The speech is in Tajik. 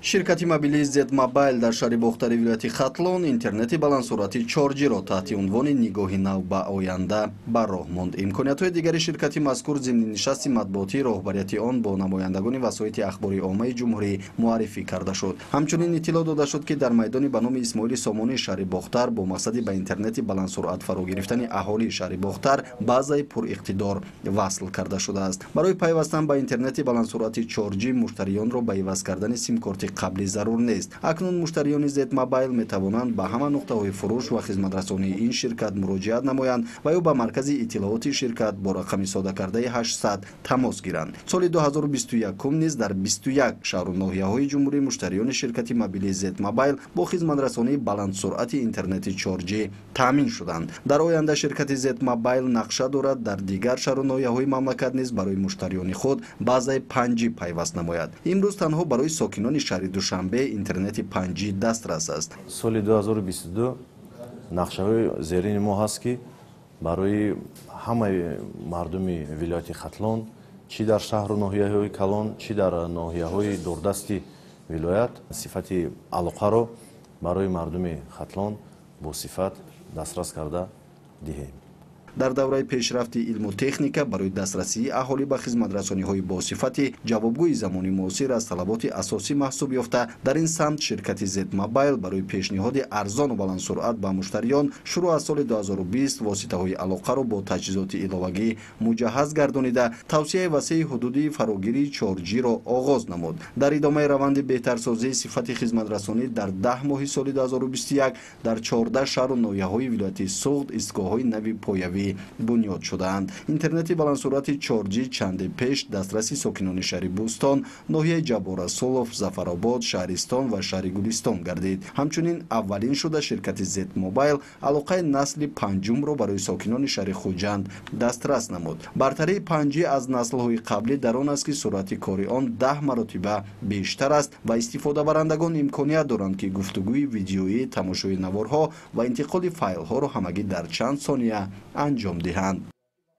ширкати мобилии Z Mobile дар шаҳри Бохтари вилояти Хатлон интернети баландсуръати 4G-ро таҳти унвони нигоҳи нав ба оянда ба роҳ монд. имкониятҳои дигари ширкати мазкур зимни нишасти матбуотии роҳбарияти он бо намояндагони васоити ахбори оммаи ҷумҳурӣ муаррифӣ карда шуд. ҳамчунин иттилоъ дода шуд ки дар майдони ба номи Исмоили Сомонии шаҳри Бохтар бо мақсади ба интернети баландсуръат фаро гирифтани аҳолии шаҳри Бохтар базаи пуриқтидор васл карда шудааст. барои пайвастан ба интернети баландсуръати 4G муштарионро ба иваз кардани симкорти қаблӣ зарур нест. акнун муштариёни Z Mobile метавонанд ба ҳама нуқтаҳои фурӯш ва хизматрасонии ин ширкат муроҷиат намоянд ва ё ба маркази иттилооти ширкат бо рақами содакардаи 800 тамос гиранд. соли 2021 низ дар 21 шаҳру ноҳияҳои ҷумҳурӣ муштариёни ширкати мобилии Z Mobile бо хизматрасонии баландсуръати интернети 4G таъмин шуданд. дар оянда ширкати Z Mobile нақша дорад дар дигар шаҳру ноҳияҳои мамлакат низ барои муштариёни худ базаи 5G пайваст намояд. имрӯз танҳо барои сокинони шаҳри Душанбе интернети 5G дастрас аст. соли 2022 нақшаҳои зерини мо ҳаст ки барои ҳамаи мардуми вилояти Хатлон чӣ дар шаҳру ноҳияҳои калон чӣ дар ноҳияҳои дурдасти вилоят сифати алоқаро барои мардуми Хатлон бо сифат дастрас карда диҳем. дар давраи пешрафти илму техника барои дастрасии аҳолӣ ба хизматрасониҳои босифати ҷавобгӯи замони муосир аз талаботи асосӣ маҳсуб ёфта дар ин самт ширкати Z Mobile барои пешниҳоди арзону баландсуръат ба муштариён шурӯъ аз соли 2020 воситаҳои алоқаро бо таҷҳизоти иловагӣ муҷаҳҳаз гардонида тавсияи васеъи ҳудуди фарогирии 4G-ро оғоз намуд. дар идомаи раванди беҳтарсозии сифати хизматрасонӣ дар 10 моҳи соли 2021 дар 14 шаҳру ноҳияҳои вилояти Суғд истгоҳҳои нави появӣ бунёд шудаанд. интернети баландсуръати 4G чанде пеш дастраси сокинони шаҳри Бӯстон, ноҳияи Ҷаборасулов, Зафаробод, Шаҳристон ва шаҳри Гулистон гардид. ҳамчунин аввалин шуда ширкати Z Mobile алоқаи насли панҷумро барои сокинони шаҳри Хуҷанд дастрас намуд. бартарии 5G аз наслҳои қаблӣ дар он аст ки суръати кори он 10 маротиба бештар аст ва истифодабарандагон имконият доранд ки гуфтугӯи видеоӣ, тамошои наворҳо ва интиқоли файлҳоро ҳамагӣ дар чанд сония анҷом диҳанд.